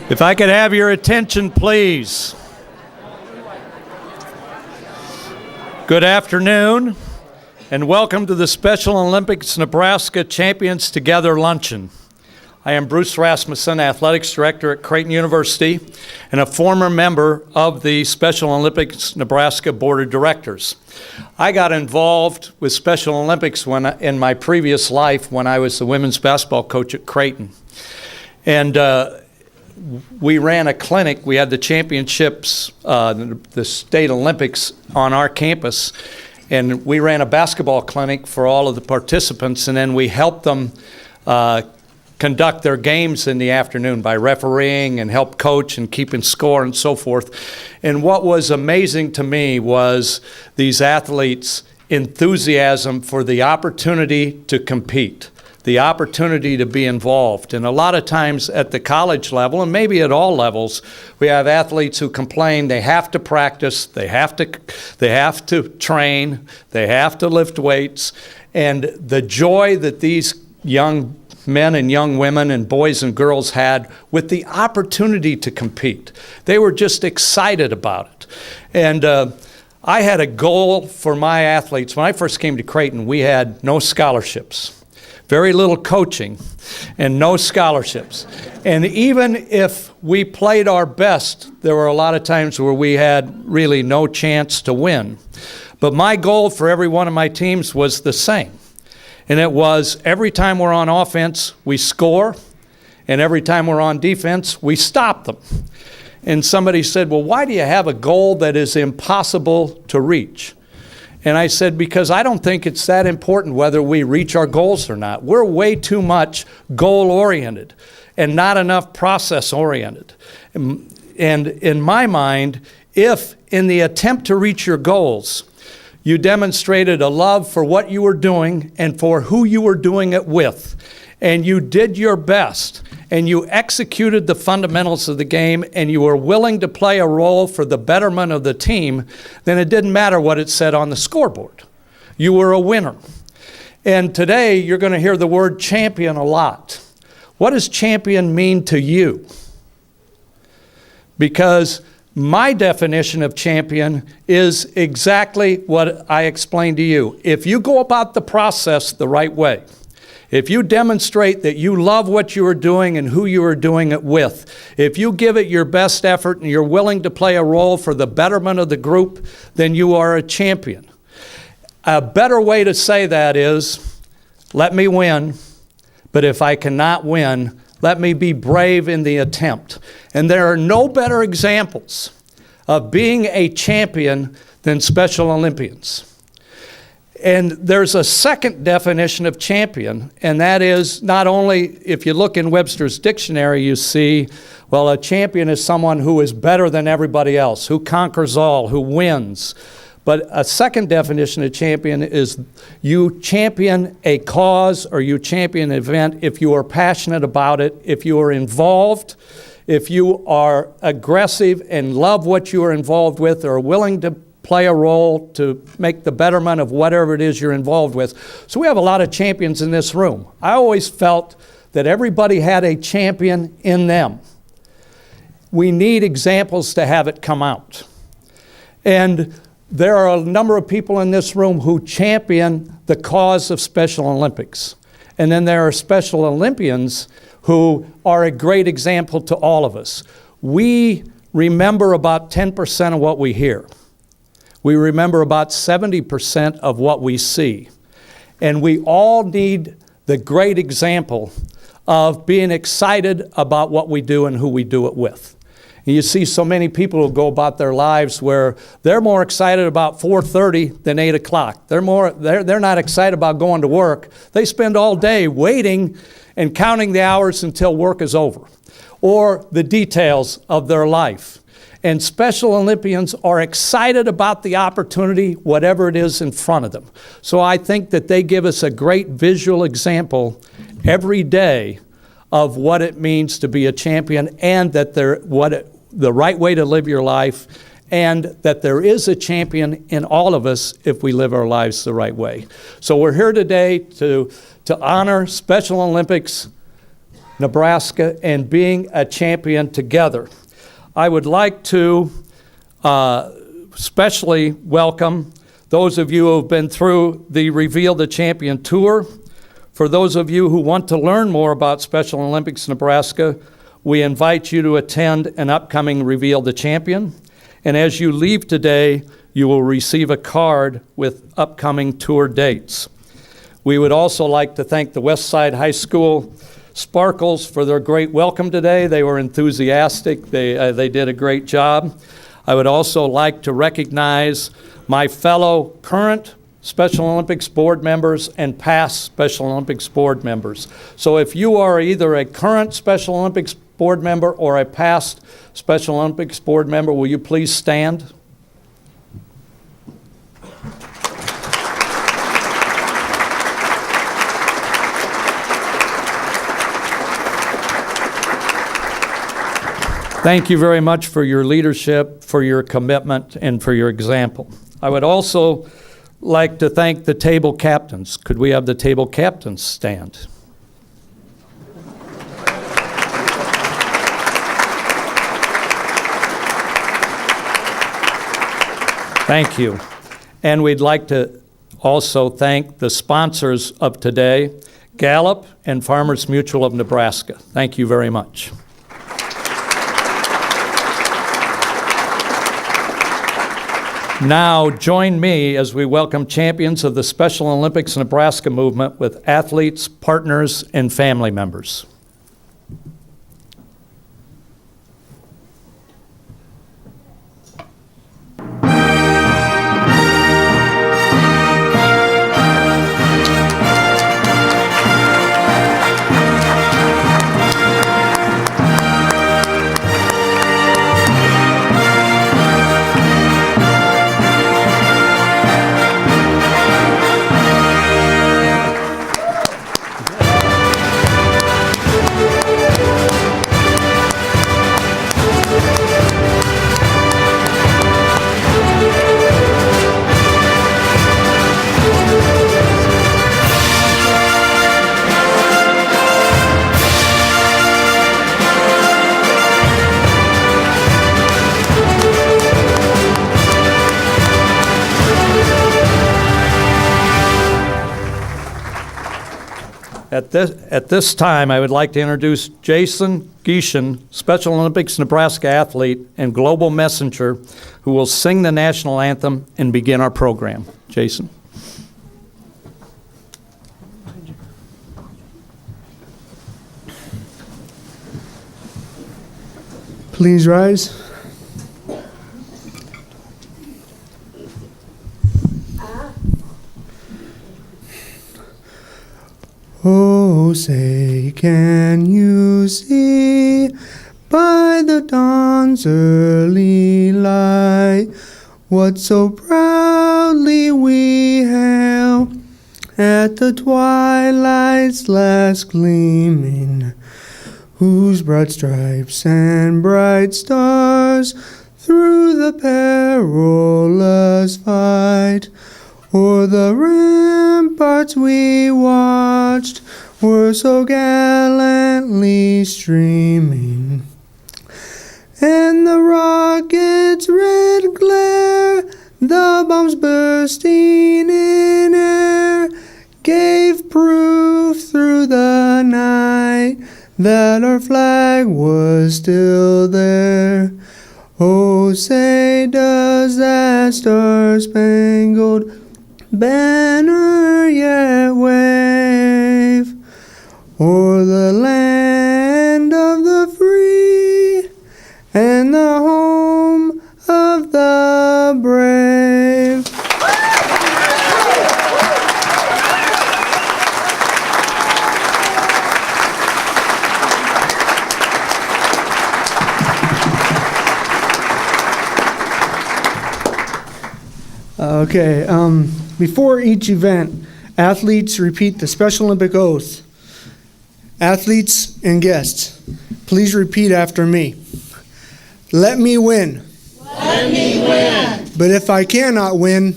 If I could have your attention, please. Good afternoon, and welcome to the Special Olympics Nebraska Champions Together Luncheon. I am Bruce Rassmussen, Athletics Director at Creighton University, and a former member of the Special Olympics Nebraska Board of Directors. I got involved with Special Olympics in my previous life when I was the women's basketball coach at Creighton. And we ran a clinic. We had the championships, the state Olympics on our campus, and we ran a basketball clinic for all of the participants, and then we helped them conduct their games in the afternoon by refereeing and help coach and keeping score and so forth. And what was amazing to me was these athletes' enthusiasm for the opportunity to compete, the opportunity to be involved. And a lot of times at the college level, and maybe at all levels, we have athletes who complain they have to practice, they have to train, they have to lift weights. And the joy that these young men and young women and boys and girls had with the opportunity to compete, they were just excited about it. And I had a goal for my athletes. When I first came to Creighton, we had no scholarships. Very little coaching and no scholarships. And even if we played our best, there were a lot of times where we had really no chance to win. But my goal for every one of my teams was the same. And it was every time we're on offense, we score. And every time we're on defense, we stop them. And somebody said, well, why do you have a goal that is impossible to reach? And I said, because I don't think it's that important whether we reach our goals or not. We're way too much goal-oriented and not enough process-oriented. And in my mind, if in the attempt to reach your goals, you demonstrated a love for what you were doing and for who you were doing it with, and you did your best, and you executed the fundamentals of the game, and you were willing to play a role for the betterment of the team, then it didn't matter what it said on the scoreboard. You were a winner. And today, you're going to hear the word champion a lot. What does champion mean to you? Because my definition of champion is exactly what I explained to you. If you go about the process the right way, if you demonstrate that you love what you are doing and who you are doing it with, if you give it your best effort and you're willing to play a role for the betterment of the group, then you are a champion. A better way to say that is, let me win, but if I cannot win, let me be brave in the attempt. And there are no better examples of being a champion than Special Olympians. And there's a second definition of champion, and that is not only, if you look in Webster's dictionary, you see, well, a champion is someone who is better than everybody else, who conquers all, who wins. But a second definition of champion is you champion a cause or you champion an event if you are passionate about it, if you are involved, if you are aggressive and love what you are involved with or are willing to play a role to make the betterment of whatever it is you're involved with. So we have a lot of champions in this room. I always felt that everybody had a champion in them. We need examples to have it come out. And there are a number of people in this room who champion the cause of Special Olympics. And then there are Special Olympians who are a great example to all of us. We remember about 10% of what we hear. We remember about 70% of what we see. And we all need the great example of being excited about what we do and who we do it with. And you see so many people who go about their lives where they're more excited about 4:30 than 8 o'clock. They're not excited about going to work. They spend all day waiting and counting the hours until work is over, or the details of their life. And Special Olympians are excited about the opportunity, whatever it is in front of them. So I think that they give us a great visual example every day of what it means to be a champion, and that the right way to live your life, and that there is a champion in all of us if we live our lives the right way. So we're here today to honor Special Olympics Nebraska, and being a champion together. I would like to especially welcome those of you who have been through the Reveal the Champion tour. For those of you who want to learn more about Special Olympics Nebraska, we invite you to attend an upcoming Reveal the Champion. And as you leave today, you will receive a card with upcoming tour dates. We would also like to thank the Westside High School Sparkles for their great welcome today. They were enthusiastic. They did a great job. I would also like to recognize my fellow current Special Olympics board members and past Special Olympics board members. So if you are either a current Special Olympics board member or a past Special Olympics board member, will you please stand? Thank you very much for your leadership, for your commitment, and for your example. I would also like to thank the table captains. Could we have the table captains stand? Thank you. And we'd like to also thank the sponsors of today, Gallup and Farmers Mutual of Nebraska. Thank you very much. Now, join me as we welcome champions of the Special Olympics Nebraska movement with athletes, partners, and family members. At this time, I would like to introduce Jason Gieschen, Special Olympics Nebraska athlete and global messenger, who will sing the national anthem and begin our program. Jason. Please rise. Oh, say, can you see by the dawn's early light what so proudly we hail at the twilight's last gleaming, whose broad stripes and bright stars through the perilous fight o'er the ramparts we watched were so gallantly streaming, and the rocket's red glare, the bombs bursting in air, gave proof through the night that our flag was still there. Oh, say, does that star-spangled banner yet wave o'er the land of the free and the home of the brave? Okay, before each event, athletes repeat the Special Olympic oath. Athletes and guests, please repeat after me. Let me win. Let me win. But if I cannot win,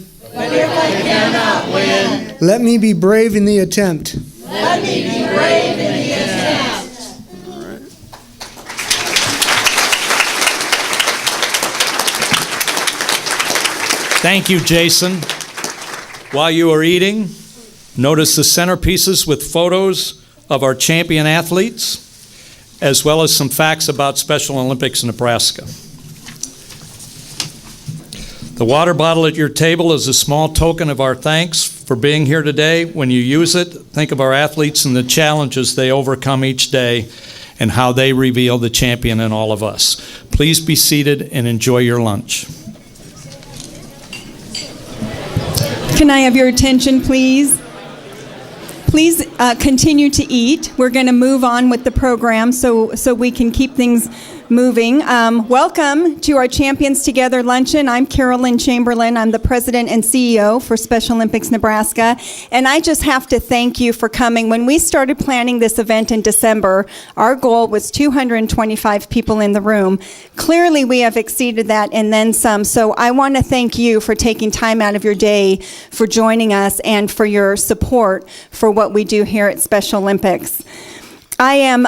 let me be brave in the attempt. Let me be brave in the attempt. Thank you, Jason. While you are eating, notice the centerpieces with photos of our champion athletes, as well as some facts about Special Olympics Nebraska. The water bottle at your table is a small token of our thanks for being here today. When you use it, think of our athletes and the challenges they overcome each day and how they reveal the champion in all of us. Please be seated and enjoy your lunch. Can I have your attention, please? Please continue to eat. We're going to move on with the program so we can keep things moving. Welcome to our Champions Together Luncheon. I'm Carolyn Chamberlin. I'm the president and CEO for Special Olympics Nebraska. And I just have to thank you for coming. When we started planning this event in December, our goal was 225 people in the room. Clearly, we have exceeded that and then some. So I want to thank you for taking time out of your day for joining us and for your support for what we do here at Special Olympics. I am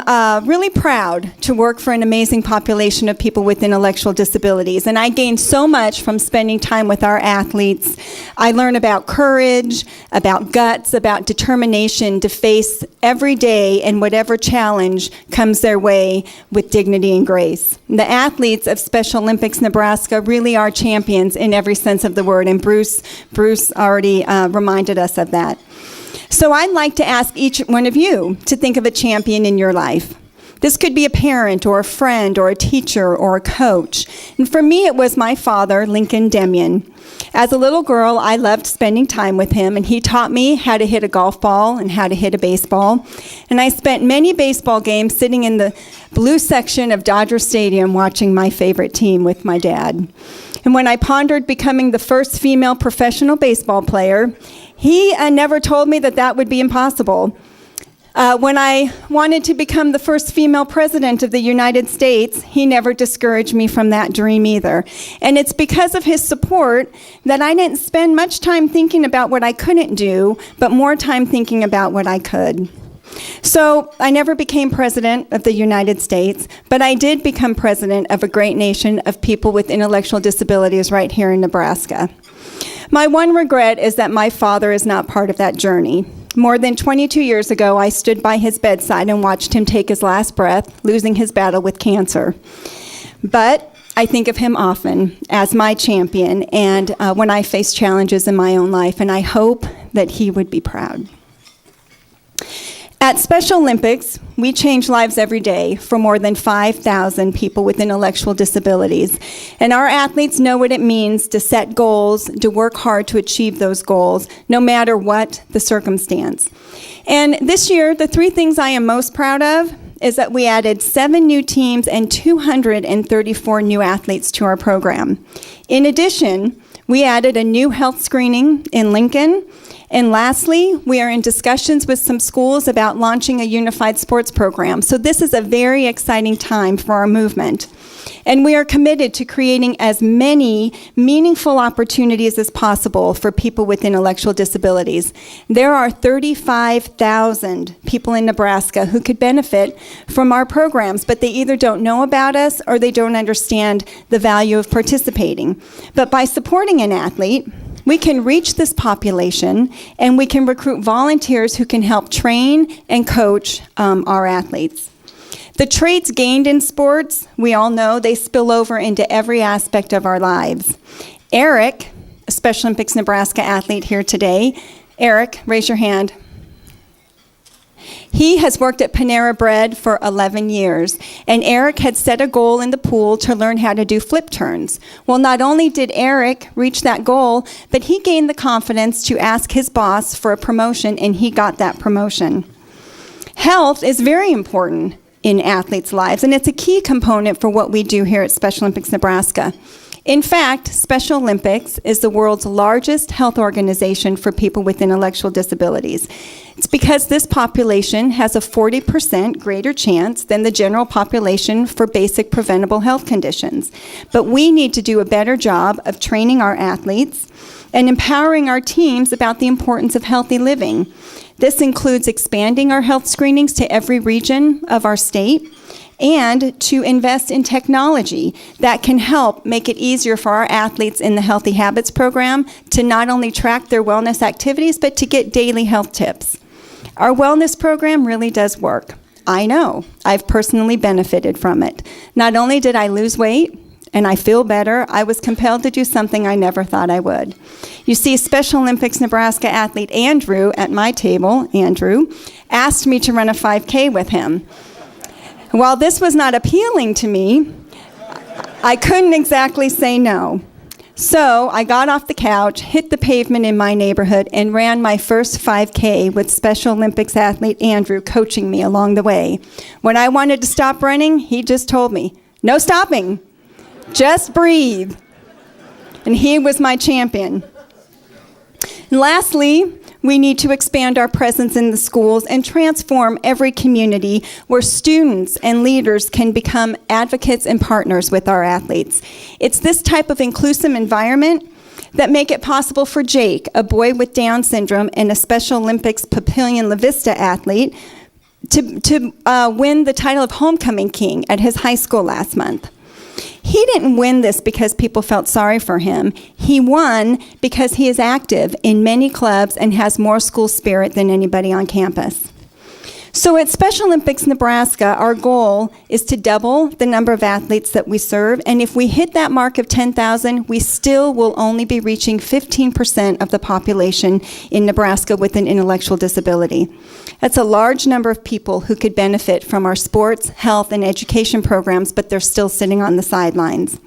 really proud to work for an amazing population of people with intellectual disabilities, and I gain so much from spending time with our athletes. I learn about courage, about guts, about determination to face every day and whatever challenge comes their way with dignity and grace. The athletes of Special Olympics Nebraska really are champions in every sense of the word, and Bruce already reminded us of that. So I'd like to ask each one of you to think of a champion in your life. This could be a parent or a friend or a teacher or a coach. And for me, it was my father, Lincoln Demian. As a little girl, I loved spending time with him, and he taught me how to hit a golf ball and how to hit a baseball. And I spent many baseball games sitting in the blue section of Dodger Stadium watching my favorite team with my dad. And when I pondered becoming the first female professional baseball player, he never told me that would be impossible. When I wanted to become the first female president of the United States, he never discouraged me from that dream either. And it's because of his support that I didn't spend much time thinking about what I couldn't do, but more time thinking about what I could. So I never became president of the United States, but I did become president of a great nation of people with intellectual disabilities right here in Nebraska. My one regret is that my father is not part of that journey. More than 22 years ago, I stood by his bedside and watched him take his last breath, losing his battle with cancer. But I think of him often as my champion and when I face challenges in my own life, and I hope that he would be proud. At Special Olympics, we change lives every day for more than 5,000 people with intellectual disabilities. And our athletes know what it means to set goals, to work hard to achieve those goals, no matter what the circumstance. And this year, the three things I am most proud of is that we added 7 new teams and 234 new athletes to our program. In addition, we added a new health screening in Lincoln. And lastly, we are in discussions with some schools about launching a unified sports program. So this is a very exciting time for our movement. And we are committed to creating as many meaningful opportunities as possible for people with intellectual disabilities. There are 35,000 people in Nebraska who could benefit from our programs, but they either don't know about us or they don't understand the value of participating. But by supporting an athlete, we can reach this population, and we can recruit volunteers who can help train and coach our athletes. The traits gained in sports, we all know, they spill over into every aspect of our lives. Eric, a Special Olympics Nebraska athlete here today. Eric, raise your hand. He has worked at Panera Bread for 11 years, and Eric had set a goal in the pool to learn how to do flip turns. Well, not only did Eric reach that goal, but he gained the confidence to ask his boss for a promotion, and he got that promotion. Health is very important in athletes' lives, and it's a key component for what we do here at Special Olympics Nebraska. In fact, Special Olympics is the world's largest health organization for people with intellectual disabilities. It's because this population has a 40% greater chance than the general population for basic preventable health conditions. But we need to do a better job of training our athletes and empowering our teams about the importance of healthy living. This includes expanding our health screenings to every region of our state and to invest in technology that can help make it easier for our athletes in the Healthy Habits program to not only track their wellness activities, but to get daily health tips. Our wellness program really does work. I know. I've personally benefited from it. Not only did I lose weight, and I feel better, I was compelled to do something I never thought I would. You see, Special Olympics Nebraska athlete Andrew at my table, Andrew, asked me to run a 5K with him. While this was not appealing to me, I couldn't exactly say no. So I got off the couch, hit the pavement in my neighborhood, and ran my first 5K with Special Olympics athlete Andrew coaching me along the way. When I wanted to stop running, he just told me, "No stopping. Just breathe." And he was my champion. And lastly, we need to expand our presence in the schools and transform every community where students and leaders can become advocates and partners with our athletes. It's this type of inclusive environment that make it possible for Jake, a boy with Down syndrome and a Special Olympics Papillion La Vista athlete, to win the title of Homecoming King at his high school last month. He didn't win this because people felt sorry for him. He won because he is active in many clubs and has more school spirit than anybody on campus. So at Special Olympics Nebraska, our goal is to double the number of athletes that we serve, and if we hit that mark of 10,000, we still will only be reaching 15% of the population in Nebraska with an intellectual disability. That's a large number of people who could benefit from our sports, health, and education programs, but they're still sitting on the sidelines.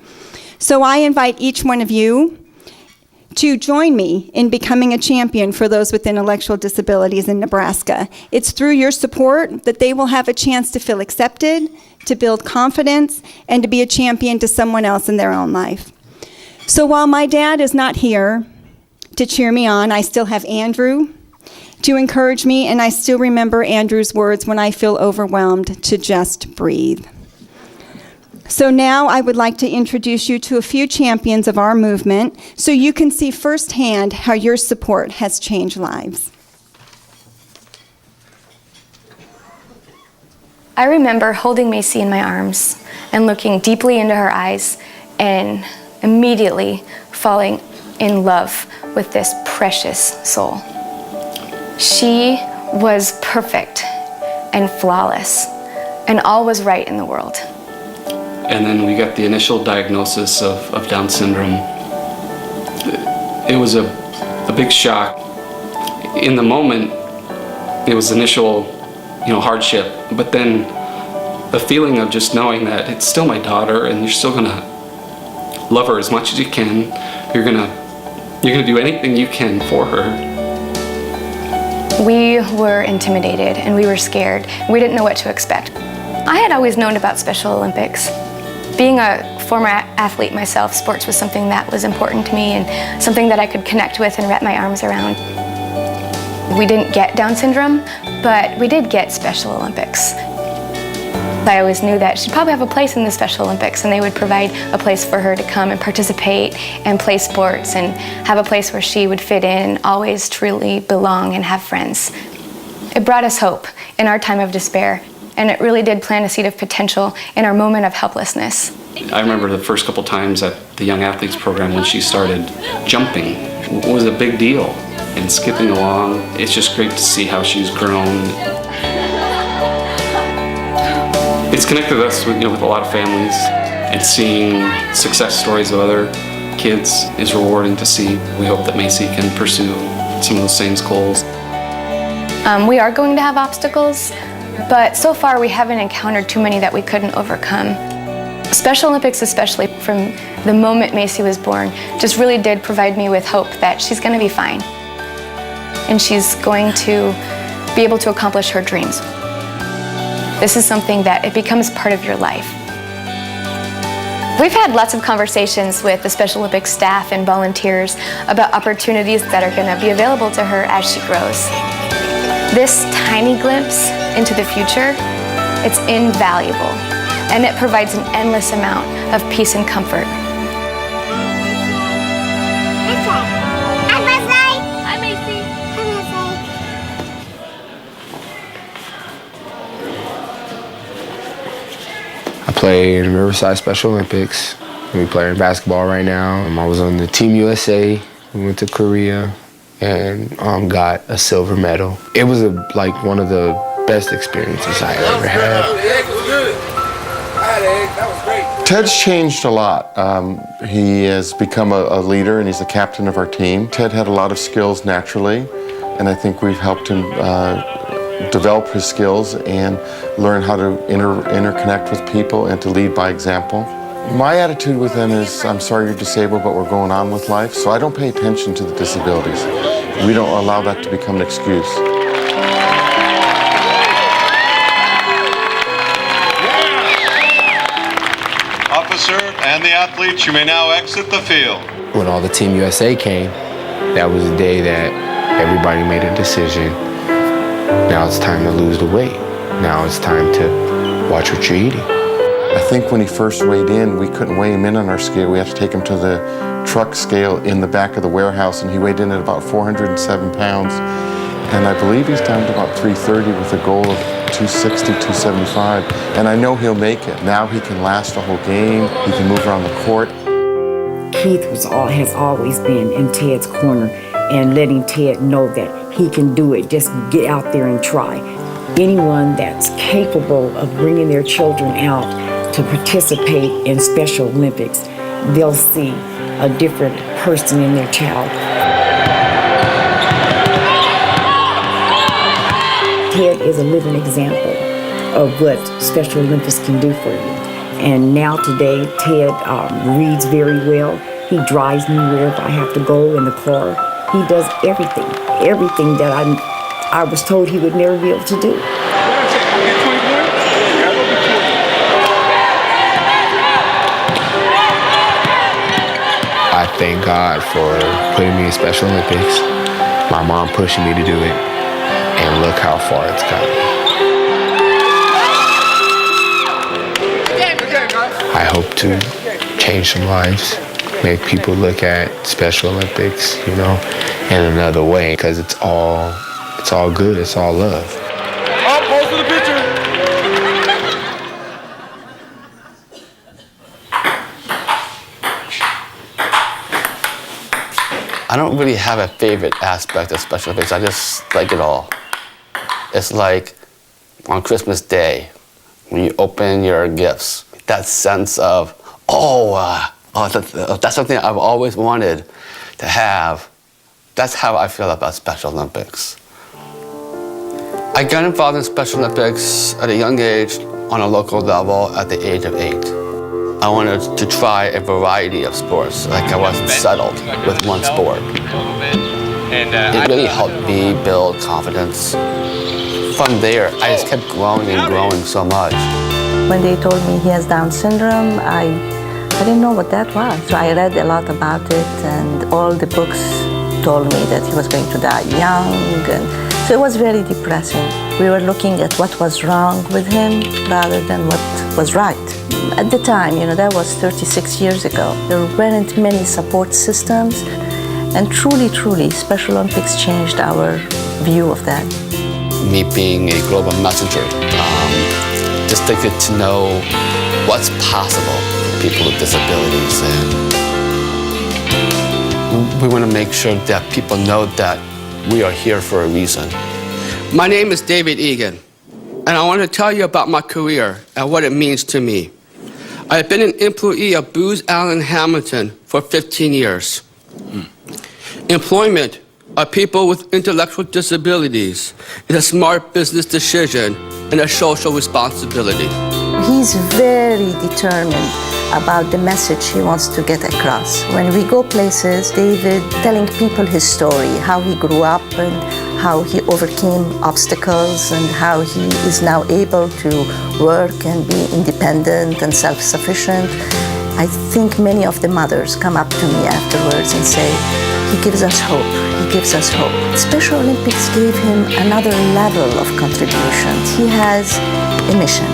So I invite each one of you to join me in becoming a champion for those with intellectual disabilities in Nebraska. It's through your support that they will have a chance to feel accepted, to build confidence, and to be a champion to someone else in their own life. So while my dad is not here to cheer me on, I still have Andrew to encourage me, and I still remember Andrew's words when I feel overwhelmed to just breathe. So now I would like to introduce you to a few champions of our movement so you can see firsthand how your support has changed lives. I remember holding Macy in my arms and looking deeply into her eyes and immediately falling in love with this precious soul. She was perfect and flawless, and all was right in the world. And then we got the initial diagnosis of Down syndrome. It was a big shock. In the moment, it was initial, hardship. But then the feeling of just knowing that it's still my daughter, and you're still gonna love her as much as you can. You're gonna do anything you can for her. We were intimidated and we were scared. We didn't know what to expect. I had always known about Special Olympics. Being a former athlete myself, sports was something that was important to me and something that I could connect with and wrap my arms around. We didn't get Down syndrome, but we did get Special Olympics. I always knew that she'd probably have a place in the Special Olympics, and they would provide a place for her to come and participate and play sports and have a place where she would fit in, always truly belong and have friends. It brought us hope in our time of despair. And it really did plant a seed of potential in our moment of helplessness. I remember the first couple times at the Young Athletes program when she started jumping. It was a big deal. And skipping along, it's just great to see how she's grown. It's connected us with a lot of families, and seeing success stories of other kids is rewarding to see. We hope that Macy can pursue some of those same goals. We are going to have obstacles, but so far we haven't encountered too many that we couldn't overcome. Special Olympics, especially from the moment Macy was born, just really did provide me with hope that she's going to be fine. And she's going to be able to accomplish her dreams. This is something that it becomes part of your life. We've had lots of conversations with the Special Olympics staff and volunteers about opportunities that are going to be available to her as she grows. This tiny glimpse into the future, it's invaluable, and it provides an endless amount of peace and comfort. play in Riverside Special Olympics. We play in basketball right now. I was on the Team USA. We went to Korea and got a silver medal. It was like one of the best experiences I ever had. Ted's changed a lot. He has become a leader and he's the captain of our team. Ted had a lot of skills naturally, and I think we've helped him develop his skills and learn how to interconnect with people and to lead by example. My attitude with him is, I'm sorry you're disabled, but we're going on with life, so I don't pay attention to the disabilities. We don't allow that to become an excuse. Officer and the athletes, you may now exit the field. When all the Team USA came, that was the day that everybody made a decision. Now it's time to lose the weight. Now it's time to watch what you're eating. I think when he first weighed in, we couldn't weigh him in on our scale. We had to take him to the truck scale in the back of the warehouse, and he weighed in at about 407 pounds. And I believe he's down to about 330 with a goal of 260, 275. And I know he'll make it. Now he can last the whole game. He can move around the court. Keith has always been in Ted's corner and letting Ted know that he can do it. Just get out there and try. Anyone that's capable of bringing their children out to participate in Special Olympics, they'll see a different person in their child. Ted is a living example of what Special Olympics can do for you. And now today, Ted reads very well. He drives me wherever I have to go in the car. He does everything that I was told he would never be able to do. I thank God for putting me in Special Olympics, my mom pushing me to do it, and look how far it's gotten. I hope to change some lives, make people look at Special Olympics, in another way, because it's all good, it's all love. Pose for the picture. I don't really have a favorite aspect of Special Olympics. I just like it all. It's like on Christmas Day, when you open your gifts, that sense of, that's something I've always wanted to have. That's how I feel about Special Olympics. I got involved in Special Olympics at a young age on a local level at the age of 8. I wanted to try a variety of sports, like I wasn't settled with one sport. It really helped me build confidence. From there, I just kept growing and growing so much. When they told me he has Down syndrome, I didn't know what that was. So I read a lot about it, and all the books told me that he was going to die young, and so it was very depressing. We were looking at what was wrong with him rather than what was right. At the time, that was 36 years ago. There weren't many support systems, and truly, Special Olympics changed our view of that. Me being a global messenger, just to get to know what's possible for people with disabilities. And we want to make sure that people know that we are here for a reason. My name is David Egan, and I want to tell you about my career and what it means to me. I have been an employee of Booz Allen Hamilton for 15 years. Employment of people with intellectual disabilities is a smart business decision and a social responsibility. He's very determined about the message he wants to get across. When we go places, David telling people his story, how he grew up and how he overcame obstacles and how he is now able to work and be independent and self-sufficient. I think many of the mothers come up to me afterwards and say, he gives us hope, he gives us hope. Special Olympics gave him another level of contributions. He has a mission.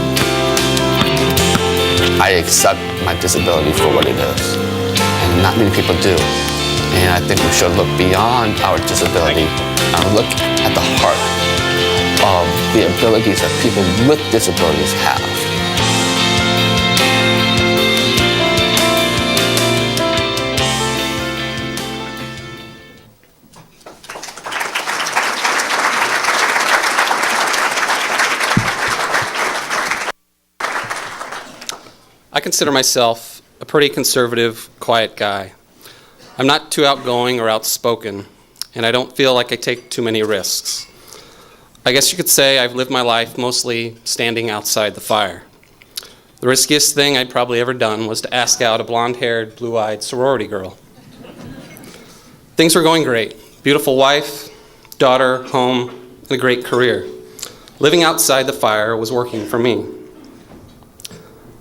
I accept my disability for what it is, and not many people do. And I think we should look beyond our disability and look at the heart of the abilities that people with disabilities have. consider myself a pretty conservative, quiet guy. I'm not too outgoing or outspoken, and I don't feel like I take too many risks. I guess you could say I've lived my life mostly standing outside the fire. The riskiest thing I'd probably ever done was to ask out a blonde-haired, blue-eyed sorority girl. Things were going great. Beautiful wife, daughter, home, and a great career. Living outside the fire was working for me.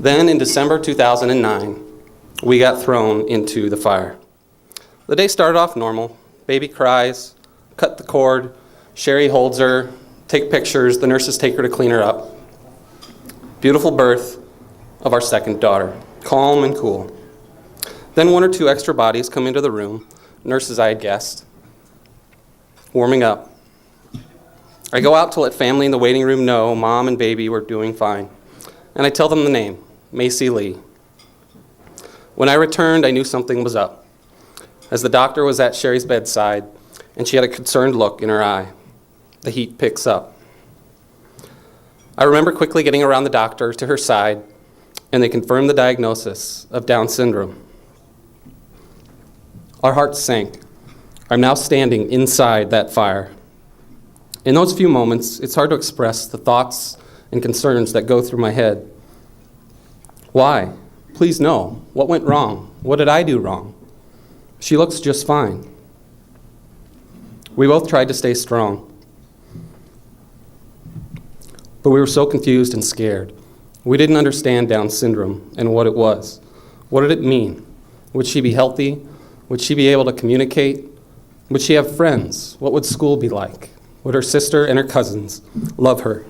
Then in December 2009, we got thrown into the fire. The day started off normal. Baby cries, cut the cord, Sherry holds her, take pictures, the nurses take her to clean her up. Beautiful birth of our second daughter, calm and cool. Then one or two extra bodies come into the room, nurses I had guessed, warming up. I go out to let family in the waiting room know mom and baby were doing fine, and I tell them the name, Macy Lee. When I returned, I knew something was up, as the doctor was at Sherry's bedside, and she had a concerned look in her eye. The heat picks up. I remember quickly getting around the doctor to her side, and they confirmed the diagnosis of Down syndrome. Our hearts sank. I'm now standing inside that fire. In those few moments, it's hard to express the thoughts and concerns that go through my head. Why? Please no. What went wrong? What did I do wrong? She looks just fine. We both tried to stay strong. But we were so confused and scared. We didn't understand Down syndrome and what it was. What did it mean? Would she be healthy? Would she be able to communicate? Would she have friends? What would school be like? Would her sister and her cousins love her?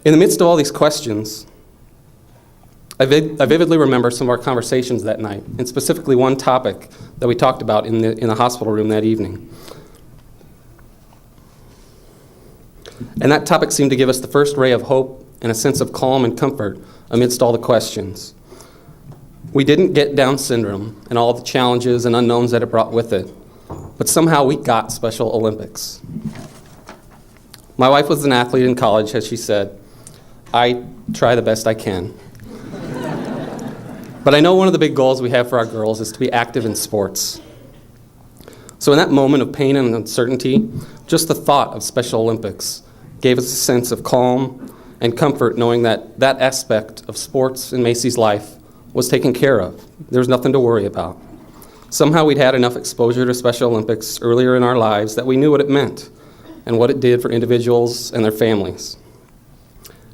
In the midst of all these questions, I vividly remember some of our conversations that night, and specifically one topic that we talked about in the hospital room that evening. And that topic seemed to give us the first ray of hope and a sense of calm and comfort amidst all the questions. We didn't get Down syndrome and all the challenges and unknowns that it brought with it, but somehow we got Special Olympics. My wife was an athlete in college, as she said. I try the best I can. But I know one of the big goals we have for our girls is to be active in sports. So in that moment of pain and uncertainty, just the thought of Special Olympics gave us a sense of calm and comfort, knowing that that aspect of sports in Macy's life was taken care of. There was nothing to worry about. Somehow we'd had enough exposure to Special Olympics earlier in our lives that we knew what it meant and what it did for individuals and their families.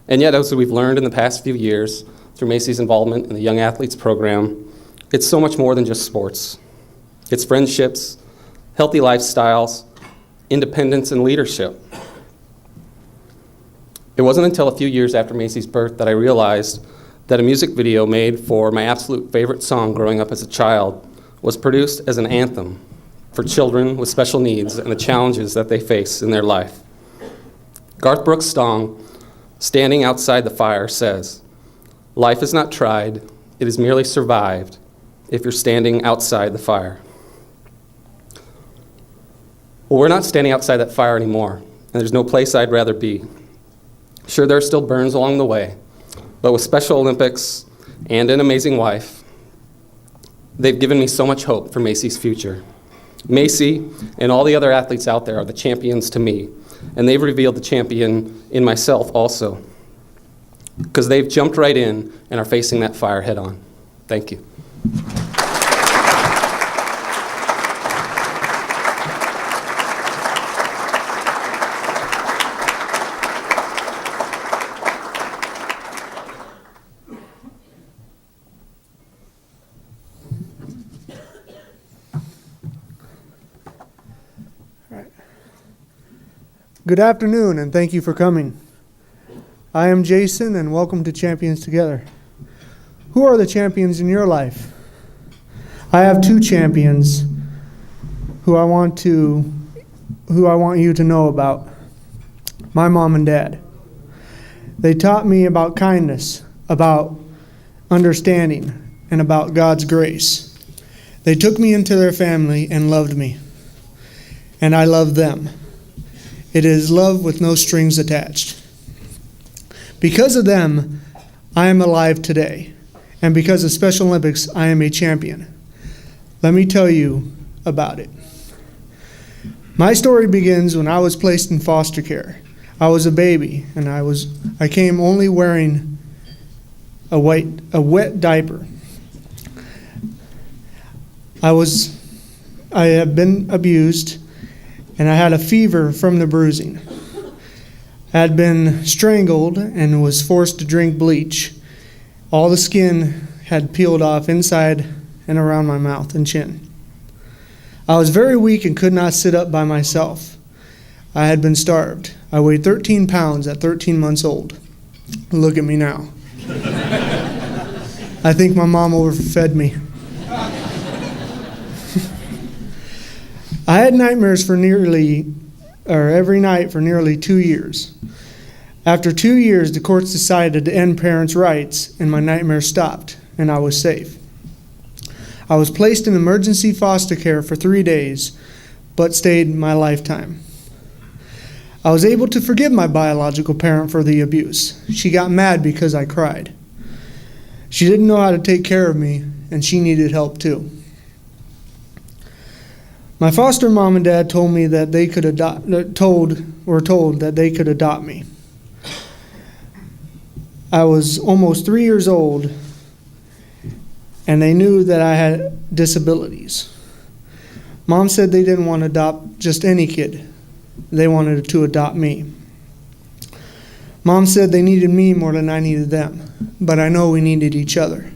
And yet, as we've learned in the past few years through Macy's involvement in the Young Athletes program, it's so much more than just sports. It's friendships, healthy lifestyles, independence, and leadership. It wasn't until a few years after Macy's birth that I realized that a music video made for my absolute favorite song growing up as a child was produced as an anthem for children with special needs and the challenges that they face in their life. Garth Brooks' song, Standing Outside the Fire, says, "Life is not tried, it is merely survived if you're standing outside the fire." Well, we're not standing outside that fire anymore, and there's no place I'd rather be. Sure, there are still burns along the way, but with Special Olympics and an amazing wife, they've given me so much hope for Macy's future. Macy and all the other athletes out there are the champions to me, and they've revealed the champion in myself also, because they've jumped right in and are facing that fire head on. Thank you. Good afternoon, and thank you for coming. I am Jason, and welcome to Champions Together. Who are the champions in your life? I have two champions who I want you to know about. My mom and dad. They taught me about kindness, about understanding, and about God's grace. They took me into their family and loved me, and I love them. It is love with no strings attached. Because of them, I am alive today. And because of Special Olympics, I am a champion. Let me tell you about it. My story begins when I was placed in foster care. I was a baby, and I came only wearing a wet diaper. I had been abused, and I had a fever from the bruising. I had been strangled and was forced to drink bleach. All the skin had peeled off inside and around my mouth and chin. I was very weak and could not sit up by myself. I had been starved. I weighed 13 pounds at 13 months old. Look at me now. I think my mom overfed me. I had nightmares every night for nearly 2 years. After 2 years, the courts decided to end parents' rights, and my nightmares stopped, and I was safe. I was placed in emergency foster care for 3 days, but stayed my lifetime. I was able to forgive my biological parent for the abuse. She got mad because I cried. She didn't know how to take care of me, and she needed help too. My foster mom and dad told me that they could told that they could adopt me. I was almost 3 years old, and they knew that I had disabilities. Mom said they didn't want to adopt just any kid. They wanted to adopt me. Mom said they needed me more than I needed them, but I know we needed each other.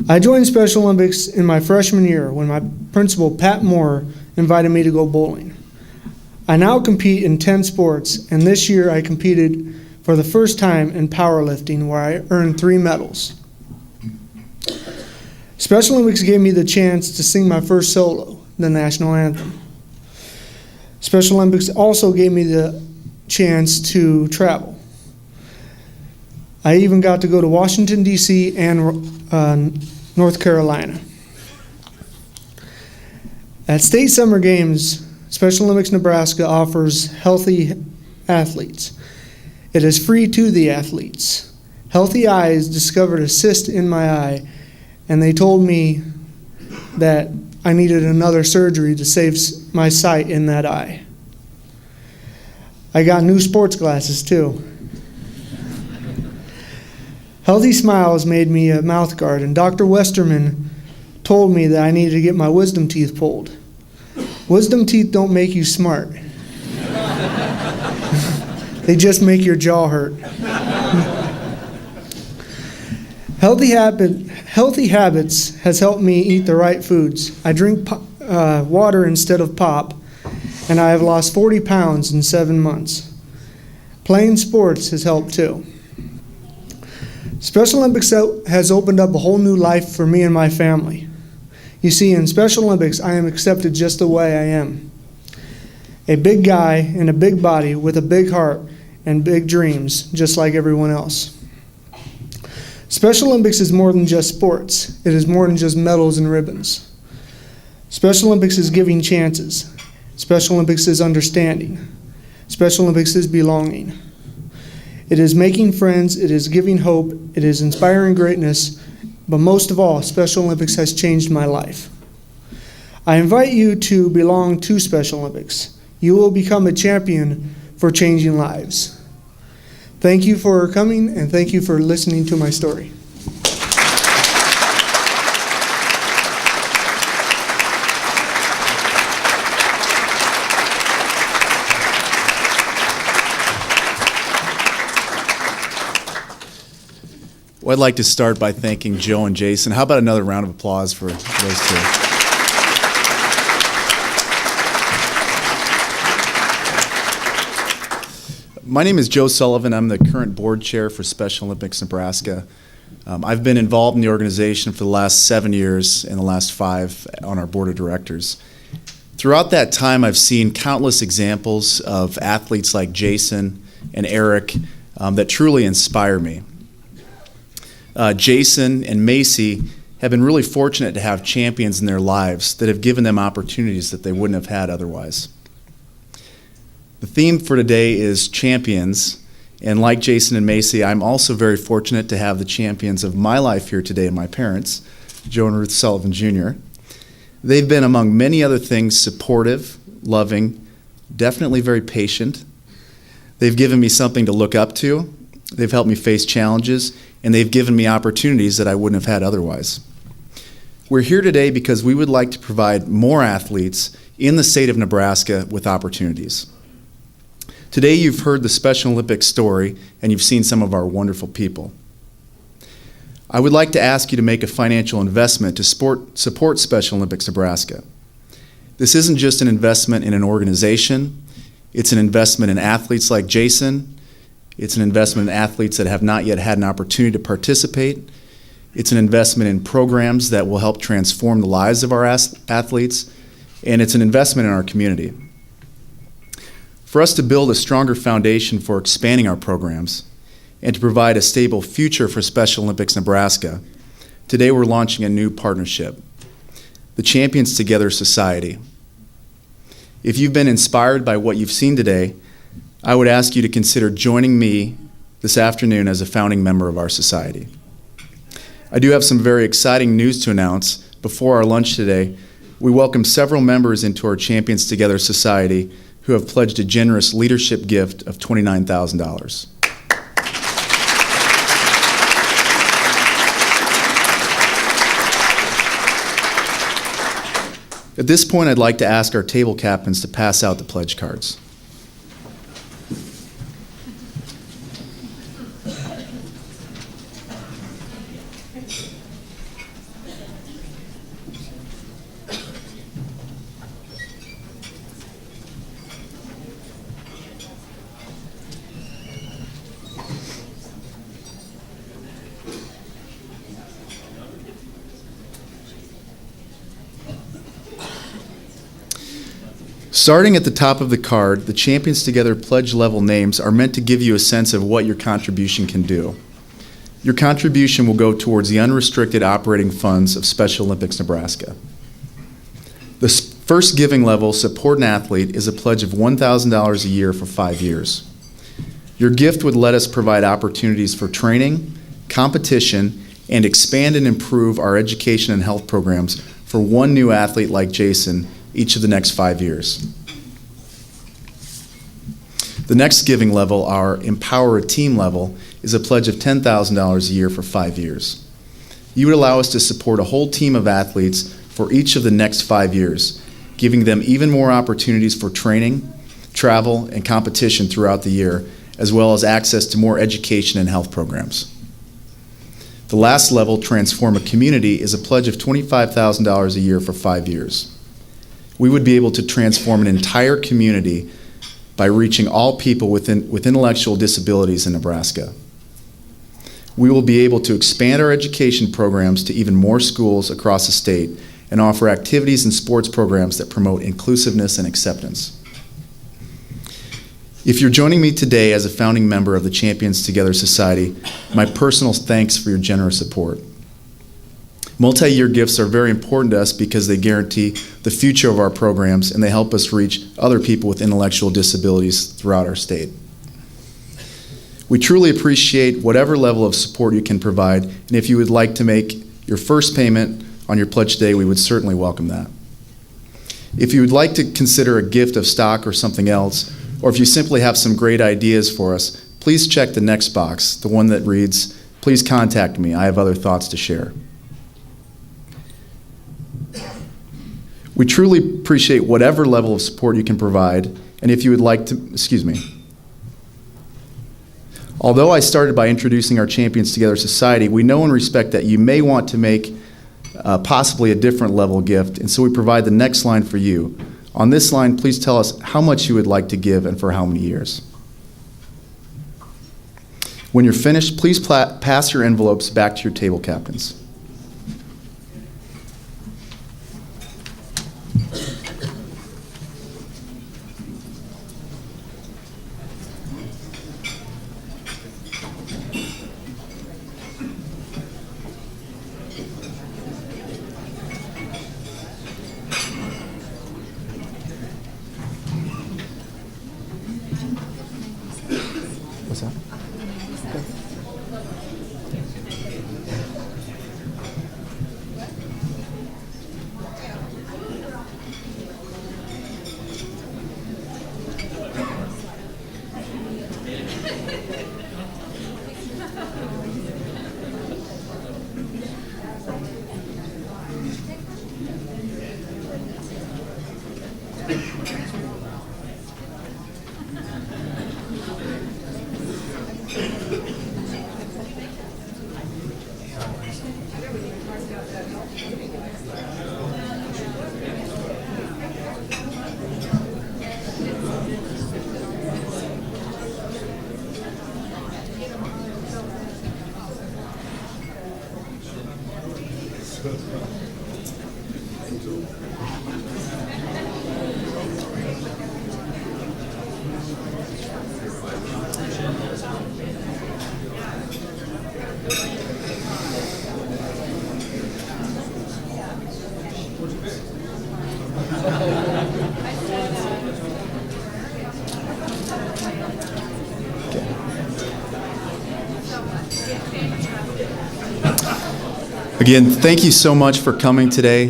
I joined Special Olympics in my freshman year when my principal, Pat Moore, invited me to go bowling. I now compete in 10 sports, and this year I competed for the first time in powerlifting, where I earned 3 medals. Special Olympics gave me the chance to sing my first solo, the national anthem. Special Olympics also gave me the chance to travel. I even got to go to Washington, D.C. and North Carolina. At State Summer Games, Special Olympics Nebraska offers healthy athletes. It is free to the athletes. Healthy Eyes discovered a cyst in my eye, and they told me that I needed another surgery to save my sight in that eye. I got new sports glasses too. Healthy Smiles made me a mouth guard, and Dr. Westerman told me that I needed to get my wisdom teeth pulled. Wisdom teeth don't make you smart. They just make your jaw hurt. Healthy Habits has helped me eat the right foods. I drink water instead of pop, and I have lost 40 pounds in 7 months. Playing sports has helped too. Special Olympics has opened up a whole new life for me and my family. You see, in Special Olympics, I am accepted just the way I am. A big guy in a big body with a big heart and big dreams, just like everyone else. Special Olympics is more than just sports. It is more than just medals and ribbons. Special Olympics is giving chances. Special Olympics is understanding. Special Olympics is belonging. It is making friends, it is giving hope, it is inspiring greatness, but most of all, Special Olympics has changed my life. I invite you to belong to Special Olympics. You will become a champion for changing lives. Thank you for coming, and thank you for listening to my story. Well, I'd like to start by thanking Joe and Jason. How about another round of applause for those two? My name is Joe Sullivan. I'm the current board chair for Special Olympics Nebraska. I've been involved in the organization for the last 7 years and the last 5 on our board of directors. Throughout that time, I've seen countless examples of athletes like Jason and Eric that truly inspire me. Jason and Macy have been really fortunate to have champions in their lives that have given them opportunities that they wouldn't have had otherwise. The theme for today is champions, and like Jason and Macy, I'm also very fortunate to have the champions of my life here today, my parents, Joe and Ruth Sullivan Jr. They've been, among many other things, supportive, loving, definitely very patient. They've given me something to look up to. They've helped me face challenges, and they've given me opportunities that I wouldn't have had otherwise. We're here today because we would like to provide more athletes in the state of Nebraska with opportunities. Today you've heard the Special Olympics story, and you've seen some of our wonderful people. I would like to ask you to make a financial investment to support Special Olympics Nebraska. This isn't just an investment in an organization, it's an investment in athletes like Jason. It's an investment in athletes that have not yet had an opportunity to participate. It's an investment in programs that will help transform the lives of our athletes. And it's an investment in our community. For us to build a stronger foundation for expanding our programs and to provide a stable future for Special Olympics Nebraska, today we're launching a new partnership, the Champions Together Society. If you've been inspired by what you've seen today, I would ask you to consider joining me this afternoon as a founding member of our society. I do have some very exciting news to announce. Before our lunch today, we welcome several members into our Champions Together Society who have pledged a generous leadership gift of $29,000. At this point, I'd like to ask our table captains to pass out the pledge cards. Starting at the top of the card, the Champions Together pledge level names are meant to give you a sense of what your contribution can do. Your contribution will go towards the unrestricted operating funds of Special Olympics Nebraska. The first giving level, Support an Athlete, is a pledge of $1,000 a year for 5 years. Your gift would let us provide opportunities for training, competition, and expand and improve our education and health programs for one new athlete like Jason each of the next 5 years. The next giving level, our Empower a Team level, is a pledge of $10,000 a year for 5 years. You would allow us to support a whole team of athletes for each of the next 5 years, giving them even more opportunities for training, travel, and competition throughout the year, as well as access to more education and health programs. The last level, Transform a Community, is a pledge of $25,000 a year for 5 years. We would be able to transform an entire community by reaching all people with intellectual disabilities in Nebraska. We will be able to expand our education programs to even more schools across the state and offer activities and sports programs that promote inclusiveness and acceptance. If you're joining me today as a founding member of the Champions Together Society, my personal thanks for your generous support. Multi-year gifts are very important to us because they guarantee the future of our programs and they help us reach other people with intellectual disabilities throughout our state. We truly appreciate whatever level of support you can provide, and if you would like to make your first payment on your pledge today, we would certainly welcome that. If you would like to consider a gift of stock or something else, or if you simply have some great ideas for us, please check the next box, the one that reads, "Please contact me, I have other thoughts to share." We truly appreciate whatever level of support you can provide, and if you would like to, Although I started by introducing our Champions Together Society, we know and respect that you may want to make possibly a different level gift, and so we provide the next line for you. On this line, please tell us how much you would like to give and for how many years. When you're finished, please pass your envelopes back to your table captains. What's that? Again, thank you so much for coming today.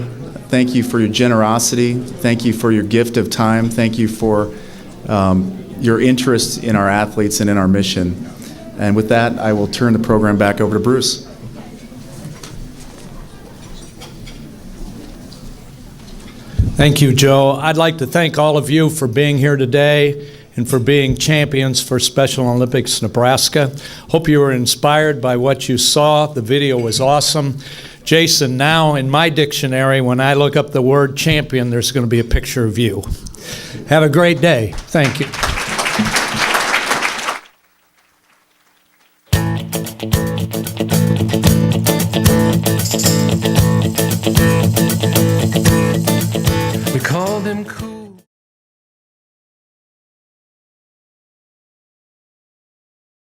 Thank you for your generosity. Thank you for your gift of time. Thank you for your interest in our athletes and in our mission. And with that, I will turn the program back over to Bruce. Thank you, Joe. I'd like to thank all of you for being here today and for being champions for Special Olympics Nebraska. Hope you were inspired by what you saw. The video was awesome. Jason, now in my dictionary, when I look up the word champion, there's going to be a picture of you. Have a great day. Thank you.